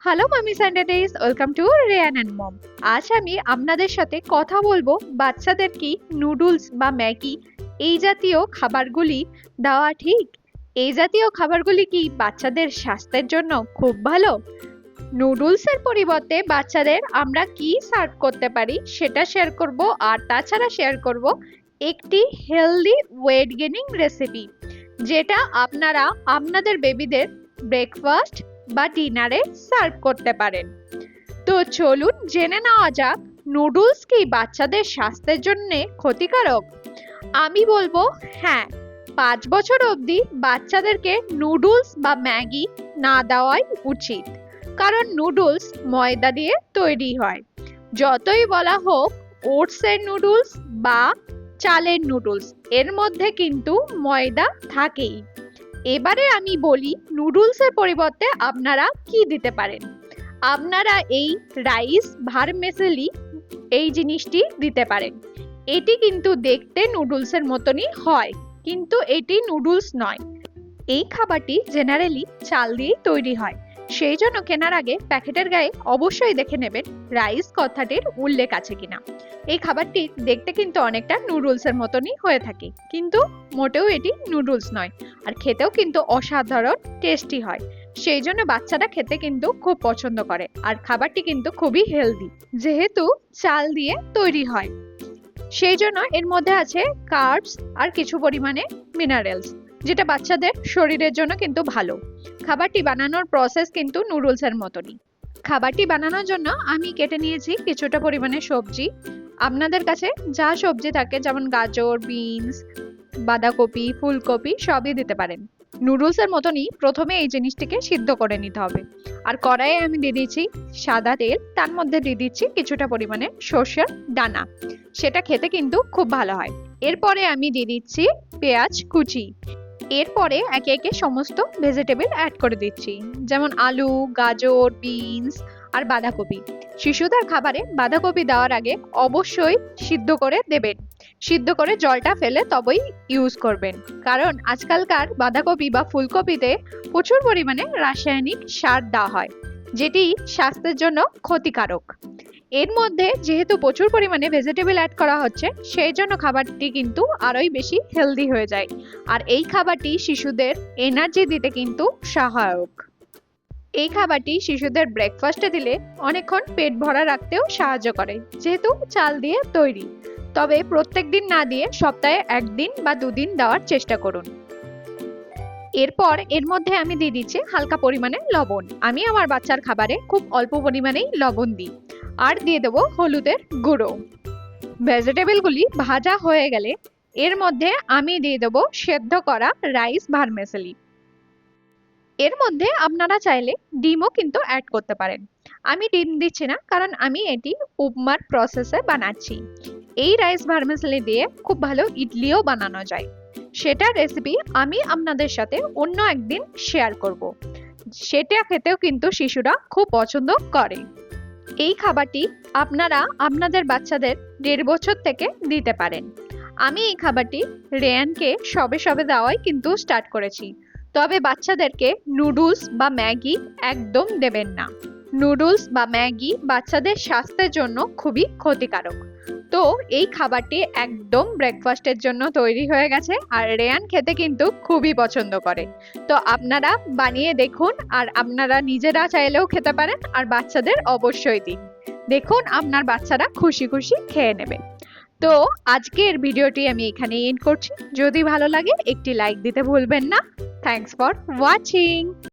Hello mummies and daddies, welcome to Reyan and mom. আজ আমি আপনাদের সাথে কথা বলবো বাচ্চাদের কি নুডলস বা ম্যাগি এই জাতীয় খাবারগুলি দেওয়া ঠিক? এই জাতীয় খাবারগুলি কি বাচ্চাদের স্বাস্থ্যের জন্য খুব ভালো? নুডলসের পরিবর্তে বাচ্চাদের আমরা কি সার্ভ করতে পারি সেটা শেয়ার করব, আর তাছাড়া শেয়ার করব একটি হেলদি ওয়েট গেইনিং রেসিপি, যেটা আপনারা আপনাদের বেবিদের ব্রেকফাস্ট বা ডিনারে সার্ভ করতে পারেন। তো চলুন জেনে নেওয়া যাক, নুডলস কি বাচ্চাদের স্বাস্থ্যের জন্য ক্ষতিকারক? আমি বলবো হ্যাঁ, 5 বছর অবধি বাচ্চাদেরকে নুডলস বা ম্যাগি না দেওয়াই উচিত, কারণ নুডলস ময়দা দিয়ে তৈরি হয়। যতই বলা হোক ওটসের নুডলস বা চালের নুডলস, এর মধ্যে কিন্তু ময়দা থাকেই। এবারে আমি বলি নুডলসের পরিবর্তে আপনারা কি দিতে পারেন। আপনারা এই রাইস ভার্মিসেলি এই জিনিসটি দিতে পারেন। এটি কিন্তু দেখতে নুডলসের মতনই হয়, কিন্তু এটি নুডলস নয়। এই খাবারটি জেনারেলি চাল দিয়েই তৈরি হয়, সেই জন্য কেনার আগে প্যাকেটের গায়ে অবশ্যই দেখে নেবেন রাইস কথাটির উল্লেখ আছে কিনা। এই খাবারটি দেখতে কিন্তু অনেকটা নুডলসের মতনই হয়ে থাকে, কিন্তু মোটেও এটি নুডলস নয়, আর খেতেও কিন্তু অসাধারণ টেস্টি হয়। সেই জন্য বাচ্চারা খেতে কিন্তু খুব পছন্দ করে, আর খাবারটি কিন্তু খুবই হেলদি, যেহেতু চাল দিয়ে তৈরি হয়। সেই জন্য এর মধ্যে আছে কার্বস আর কিছু পরিমাণে মিনারেলস, যেটা বাচ্চাদের শরীরের জন্য কিন্তু ভালো। খাবারটি বানানোর প্রসেস কিন্তু নুডলসের মতনই। খাবারটি বানানোর জন্য আমি কেটে নিয়েছি কিছুটা পরিমাণে সবজি। আপনাদের কাছে যা সবজি থাকে, যেমন গাজর, বিনস, বাঁধাকপি, ফুলকপি সবই দিতে পারেন। নুডলসের মতনই প্রথমে এই জিনিসটিকে সিদ্ধ করে নিতে হবে। আর কড়াইয়ে আমি দিয়ে দিচ্ছি সাদা তেল, তার মধ্যে দিয়ে দিচ্ছি কিছুটা পরিমাণে সর্ষের দানা, সেটা খেতে কিন্তু খুব ভালো হয়। এরপরে আমি দিয়ে দিচ্ছি পেঁয়াজ কুচি। এরপরে একে একে সমস্ত ভেজিটেবল অ্যাড করে দিচ্ছি, যেমন আলু, গাজর, বিনস আর বাঁধাকপি। শিশুদের খাবারে বাঁধাকপি দেওয়ার আগে অবশ্যই সিদ্ধ করে দেবেন। সিদ্ধ করে জলটা ফেলে তবেই ইউজ করবেন, কারণ আজকালকার বাঁধাকপি বা ফুলকপিতে প্রচুর পরিমাণে রাসায়নিক সার দেওয়া হয়, যেটি স্বাস্থ্যের জন্য ক্ষতিকারক। এর মধ্যে যেহেতু প্রচুর পরিমাণে ভেজিটেবল অ্যাড করা হচ্ছে, সেই জন্য খাবারটি কিন্তু আরোই বেশি হেলদি হয়ে যায়। আর এই খাবারটি শিশুদের এনার্জি দিতে কিন্তু সহায়ক। এই খাবারটি শিশুদের ব্রেকফাস্টে দিলে অনেকক্ষণ পেট ভরা রাখতেও সাহায্য করে, যেহেতু চাল দিয়ে তৈরি। তবে প্রত্যেক দিন না দিয়ে সপ্তাহে 1 দিন বা 2 দিন দেওয়ার চেষ্টা করুন। এরপর এর মধ্যে আমি দিয়ে দিচ্ছি হালকা পরিমাণে লবণ। আমি আমার বাচ্চার খাবারে খুব অল্প পরিমাণেই লবণ দিই। আর দিয়ে দেবো হলুদের গুঁড়ো। ভেজিটেবলগুলি ভাজা হয়ে গেলে এর মধ্যে আমি দিয়ে দেবো সেদ্ধ করা রাইস ভার্মিসেলি। এর মধ্যে আপনারা চাইলে ডিমও কিন্তু অ্যাড করতে পারেন। আমি ডিম দিচ্ছি না, কারণ আমি এটি উপমার প্রসেসে বানাচ্ছি। এই রাইস ভার্মিসেলি দিয়ে খুব ভালো ইডলিও বানানো যায়। সেটা রেসিপি আমি আপনাদের সাথে অন্য একদিন শেয়ার করব। সেটা খেতেও কিন্তু শিশুরা খুব পছন্দ করে। এই খাবারটি আপনারা আপনাদের বাচ্চাদের 1.5 বছর থেকে দিতে পারেন। আমি এই খাবারটি রেয়ানকে সবে সবে দেওয়াই কিন্তু স্টার্ট করেছি। তবে বাচ্চাদেরকে নুডলস বা ম্যাগি একদম দেবেন না। নুডলস বা ম্যাগি বাচ্চাদের স্বাস্থ্যের জন্য খুবই ক্ষতিকারক। তো এই খাবারটি একদম ব্রেকফাস্টের জন্য তৈরি হয়ে গেছে, আর রেয়ান খেতে কিন্তু খুবই পছন্দ করে। তো আপনারা বানিয়ে দেখুন, আর আপনারা নিজেরা চাইলেও খেতে পারেন, আর বাচ্চাদের অবশ্যই দিন। দেখুন আপনার বাচ্চারা খুশি খুশি খেয়ে নেবে। তো আজকের ভিডিওটি আমি এখানে এন্ড করছি। যদি ভালো লাগে একটি লাইক দিতে ভুলবেন না। Thanks for watching.